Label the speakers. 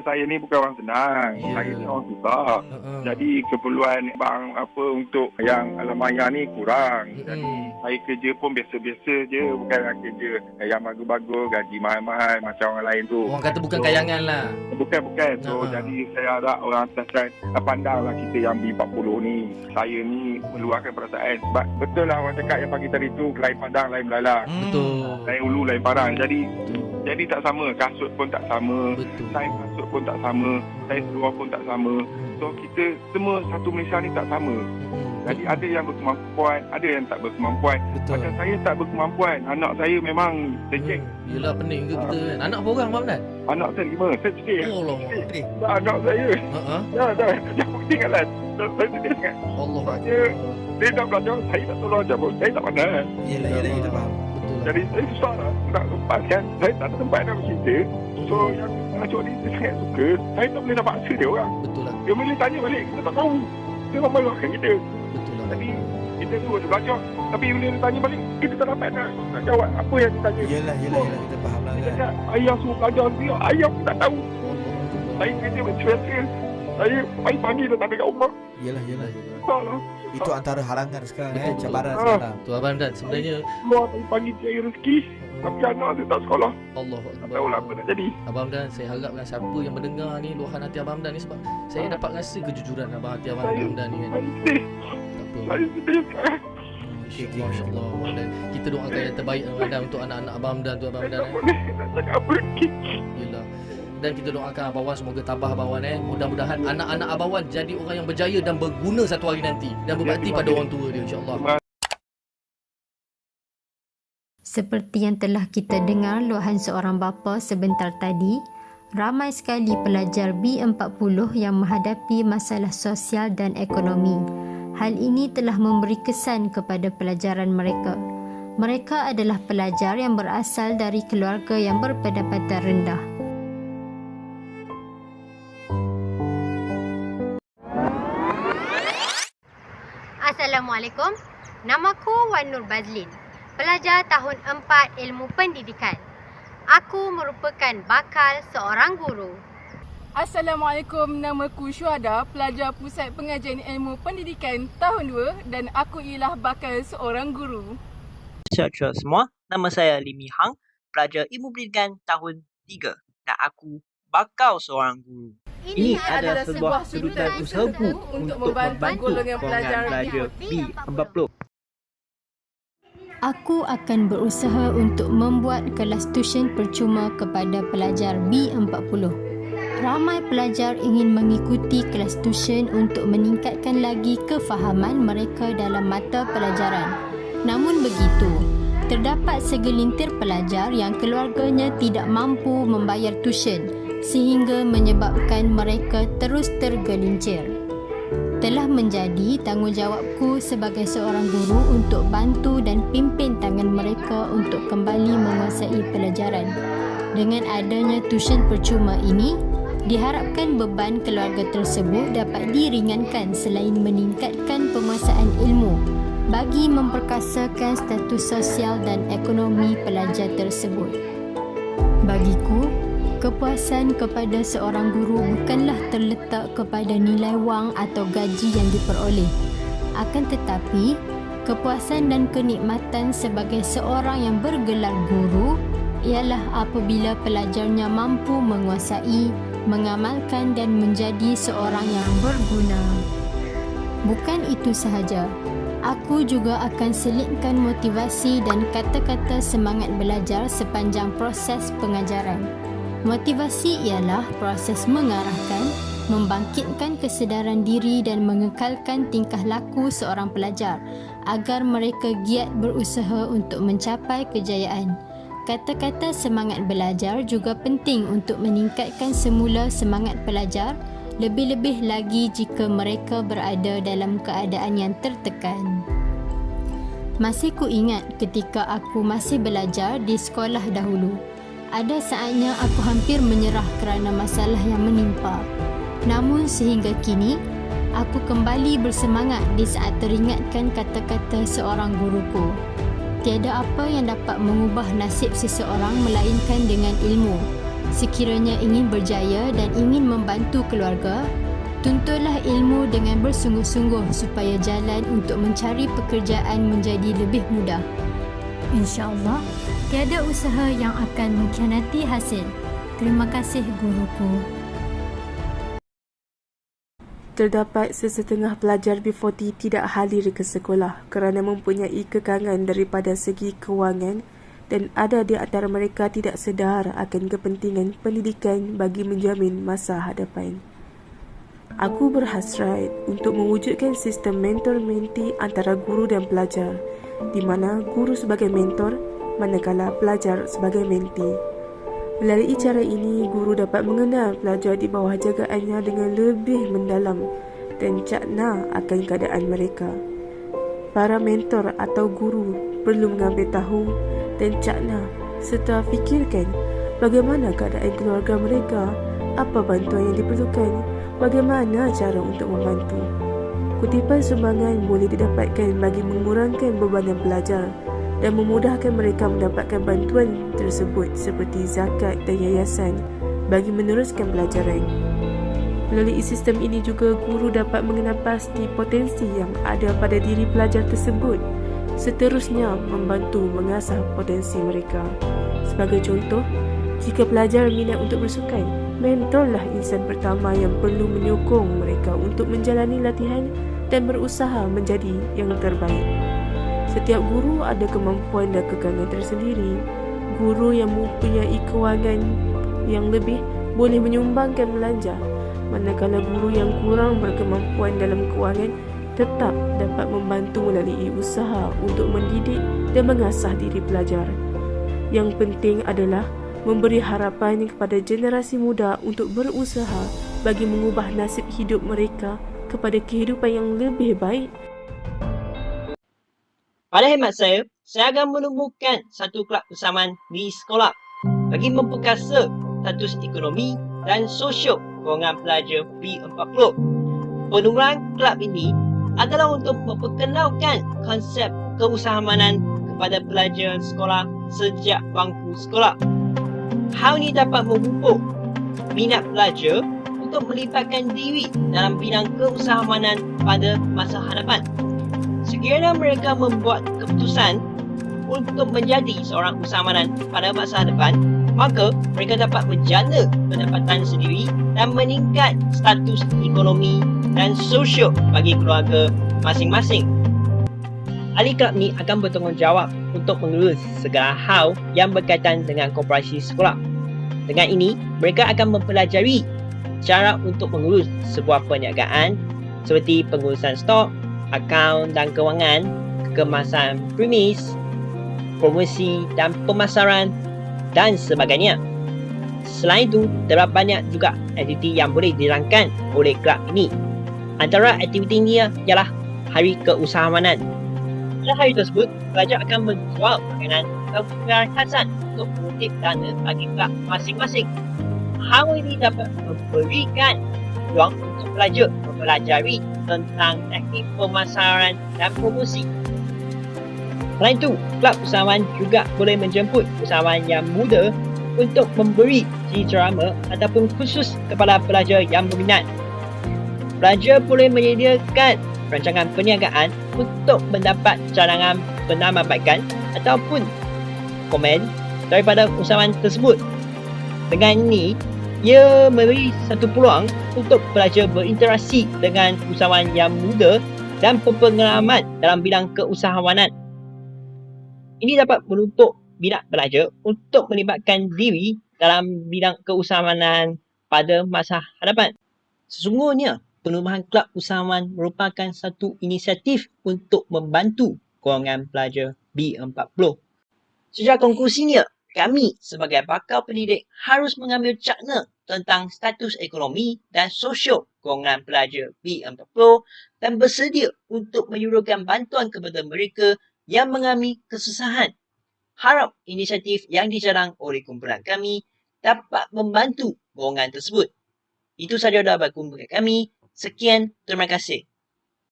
Speaker 1: Saya ni bukan orang senang. Saya ni orang susah. Jadi keperluan bang apa untuk yang alam maya ni kurang. Jadi saya kerja pun biasa-biasa je. Bukan kerja yang bagus-bagus, gaji mahal-mahal macam orang lain tu.
Speaker 2: Orang kata bukan kayangan lah.
Speaker 1: Bukan. So jadi saya harap orang atas pandanglah kita yang B40 ni. Saya ni meluahkan perasaan. Sebab betul lah orang cakap yang pagi tadi tu, lain pandang, lain belalang.
Speaker 2: Betul.
Speaker 1: Lain ulu, lain parang. Jadi tak sama. Kasut pun tak sama. Saiz kasut pun tak sama. Saiz seluar pun tak sama. So kita semua satu Malaysia ni tak sama. Jadi ada yang berkemampuan, ada yang tak berkemampuan. Macam saya tak berkemampuan. Anak saya memang reject.
Speaker 2: Yelah, pening ke kita kan. Anak berapa orang, Abang Hamdan?
Speaker 1: Anak saya 5. Saya sedih.
Speaker 2: Allah.
Speaker 1: Anak saya. Dah. Jangan tinggalan. Saya sedih sangat.
Speaker 2: Allah.
Speaker 1: Dia nak belajar, saya tak tolong ajar pun. Saya tak pandai.
Speaker 3: Yelah, faham.
Speaker 1: Jadi saya susah lah nak lepaskan. Saya tak ada tempat nak bercerita. So yang pengacuk ni saya sangat suka. Saya tak boleh nak paksa dia orang.
Speaker 2: Betul lah.
Speaker 1: Dia boleh tanya balik, kita tak tahu. Dia orang malukan kita.
Speaker 2: Betul lah.
Speaker 1: Jadi kita tu ada belajar. Tapi bila dia tanya balik, kita tak dapat nak jawab apa yang dia tanya.
Speaker 3: Yelah, kita faham lah
Speaker 1: Dia
Speaker 3: kan.
Speaker 1: cakap, ayah suruh belajar dia. Ayah pun tak tahu. Saya kerja biasa. Saya pagi-pagi dah tak ada kat rumah.
Speaker 3: Yelah.
Speaker 1: Tak lah.
Speaker 3: Itu antara halangan sekarang cabaran
Speaker 1: Ah.
Speaker 3: sekarang.
Speaker 2: Tu Abang Hamdan sebenarnya
Speaker 1: Keluar pagi-pagi cari rezeki. Tapi anak dia tak sekolah.
Speaker 2: Allah
Speaker 1: Tak tahulah apa nak jadi.
Speaker 2: Abang Hamdan, saya harapkan siapa yang mendengar ni luahan hati Abang Hamdan ni, sebab saya dapat rasa kejujuran Abang Hamdan ni kan.
Speaker 1: Saya sedih.
Speaker 2: Tak apa.
Speaker 1: Saya sedih sekarang.
Speaker 2: InsyaAllah Abang Hamdan. Kita doakan yang terbaik Abang Hamdan untuk anak-anak Abang Hamdan tu Abang Hamdan.
Speaker 1: Tak boleh nak cakap apa lagi.
Speaker 2: Yelah. Dan kita doakan Abang Wan semoga tabah Abang Wan. Mudah-mudahan anak-anak Abang Wan jadi orang yang berjaya dan berguna satu hari nanti, dan berbakti pada orang tua dia, insya-Allah.
Speaker 4: Seperti yang telah kita dengar luahan seorang bapa sebentar tadi, ramai sekali pelajar B40 yang menghadapi masalah sosial dan ekonomi. Hal ini telah memberi kesan kepada pelajaran mereka. Mereka adalah pelajar yang berasal dari keluarga yang berpendapatan rendah. Assalamualaikum. Namaku Wan Nur Bazlin, pelajar tahun 4 Ilmu Pendidikan. Aku merupakan bakal seorang guru.
Speaker 5: Assalamualaikum, namaku Syuhada, pelajar Pusat Pengajian Ilmu Pendidikan tahun 2 dan aku ialah bakal seorang guru.
Speaker 6: Saudara semua, nama saya Limi Hang, pelajar Ilmu Pendidikan tahun 3 dan aku bakal seorang guru. Ini adalah sebuah kedudukan usahaku untuk membantu golongan pelajar B40.
Speaker 4: Aku akan berusaha untuk membuat kelas tuition percuma kepada pelajar B40. Ramai pelajar ingin mengikuti kelas tuition untuk meningkatkan lagi kefahaman mereka dalam mata pelajaran. Namun begitu, terdapat segelintir pelajar yang keluarganya tidak mampu membayar tuition sehingga menyebabkan mereka terus tergelincir. Telah menjadi tanggungjawabku sebagai seorang guru untuk bantu dan pimpin tangan mereka untuk kembali menguasai pelajaran. Dengan adanya tuition percuma ini, diharapkan beban keluarga tersebut dapat diringankan selain meningkatkan penguasaan ilmu bagi memperkasakan status sosial dan ekonomi pelajar tersebut. Bagiku, kepuasan kepada seorang guru bukanlah terletak kepada nilai wang atau gaji yang diperoleh. Akan tetapi, kepuasan dan kenikmatan sebagai seorang yang bergelar guru ialah apabila pelajarnya mampu menguasai, mengamalkan dan menjadi seorang yang berguna. Bukan itu sahaja, aku juga akan selitkan motivasi dan kata-kata semangat belajar sepanjang proses pengajaran. Motivasi ialah proses mengarahkan, membangkitkan kesedaran diri dan mengekalkan tingkah laku seorang pelajar agar mereka giat berusaha untuk mencapai kejayaan. Kata-kata semangat belajar juga penting untuk meningkatkan semula semangat pelajar, lebih-lebih lagi jika mereka berada dalam keadaan yang tertekan. Masih ku ingat ketika aku masih belajar di sekolah dahulu. Ada saatnya aku hampir menyerah kerana masalah yang menimpa. Namun sehingga kini, aku kembali bersemangat di saat teringatkan kata-kata seorang guruku. Tiada apa yang dapat mengubah nasib seseorang melainkan dengan ilmu. Sekiranya ingin berjaya dan ingin membantu keluarga, tuntutlah ilmu dengan bersungguh-sungguh supaya jalan untuk mencari pekerjaan menjadi lebih mudah. InsyaAllah, tiada usaha yang akan mengkhianati hasil. Terima kasih guruku.
Speaker 7: Terdapat sesetengah pelajar B40 tidak hadir ke sekolah kerana mempunyai kekangan daripada segi kewangan dan ada di antara mereka tidak sedar akan kepentingan pendidikan bagi menjamin masa hadapan. Aku berhasrat untuk mewujudkan sistem mentor-menti antara guru dan pelajar, di mana guru sebagai mentor manakala pelajar sebagai menti. Melalui cara ini, guru dapat mengenal pelajar di bawah jagaannya dengan lebih mendalam dan cakna akan keadaan mereka. Para mentor atau guru perlu mengambil tahu dan cakna serta fikirkan bagaimana keadaan keluarga mereka, apa bantuan yang diperlukan, bagaimana cara untuk membantu. Kutipan sumbangan boleh didapatkan bagi mengurangkan bebanan pelajar dan memudahkan mereka mendapatkan bantuan tersebut seperti zakat dan yayasan bagi meneruskan pelajaran. Melalui sistem ini juga guru dapat mengenal pasti potensi yang ada pada diri pelajar tersebut, seterusnya membantu mengasah potensi mereka. Sebagai contoh, jika pelajar minat untuk bersukan, mentorlah insan pertama yang perlu menyokong mereka untuk menjalani latihan dan berusaha menjadi yang terbaik. Setiap guru ada kemampuan dan kekangan tersendiri. Guru yang mempunyai kewangan yang lebih boleh menyumbangkan belanja, manakala guru yang kurang berkemampuan dalam kewangan tetap dapat membantu melalui usaha untuk mendidik dan mengasah diri pelajar. Yang penting adalah memberi harapan kepada generasi muda untuk berusaha bagi mengubah nasib hidup mereka kepada kehidupan yang lebih baik.
Speaker 6: Pada hemat saya akan menemukan satu kelab kesamaan di sekolah bagi memperkasa status ekonomi dan sosial golongan pelajar B40. Penurunan kelab ini adalah untuk memperkenalkan konsep keusahawanan kepada pelajar sekolah sejak bangku sekolah. Hal ini dapat memupuk minat pelajar untuk melibatkan diri dalam bidang keusahawanan pada masa hadapan. Sekiranya mereka membuat keputusan untuk menjadi seorang usahawan pada masa depan, maka mereka dapat menjana pendapatan sendiri dan meningkat status ekonomi dan sosial bagi keluarga masing-masing. Ahli kelab ni akan bertanggungjawab untuk mengurus segala hal yang berkaitan dengan koperasi sekolah. Dengan ini, mereka akan mempelajari cara untuk mengurus sebuah perniagaan seperti pengurusan stok, akaun dan kewangan, kemasan premis, promosi dan pemasaran dan sebagainya. Selain itu, terdapat banyak juga aktiviti yang boleh dirangkan oleh kelab ini. Antara aktiviti ini ialah hari keusahawanan. Pada hari tersebut, pelajar akan menjual makanan atau barang khasan untuk mengutip dana bagi kelab masing-masing. Hal ini dapat memberikan ruang untuk pelajar mempelajari tentang teknik pemasaran dan promosi. Selain itu, kelab usahawan juga boleh menjemput usahawan yang muda untuk memberi ceramah ataupun khusus kepada pelajar yang berminat. Pelajar boleh menyediakan rancangan perniagaan untuk mendapat cadangan penambahbaikan ataupun komen daripada usahawan tersebut. Dengan ini, ia memberi satu peluang untuk pelajar berinteraksi dengan usahawan yang muda dan berpengalaman dalam bidang keusahawanan. Ini dapat menuntut minat pelajar untuk melibatkan diri dalam bidang keusahawanan pada masa hadapan. Sesungguhnya, penubuhan kelab usahawan merupakan satu inisiatif untuk membantu golongan pelajar B40. Sejak konklusinya, kami sebagai bakal pendidik harus mengambil cakna tentang status ekonomi dan sosial golongan pelajar B40 dan bersedia untuk menyuruhkan bantuan kepada mereka yang mengalami kesusahan. Harap inisiatif yang dicadang oleh kumpulan kami dapat membantu golongan tersebut. Itu sahaja dari kumpulan kami. Sekian, terima kasih.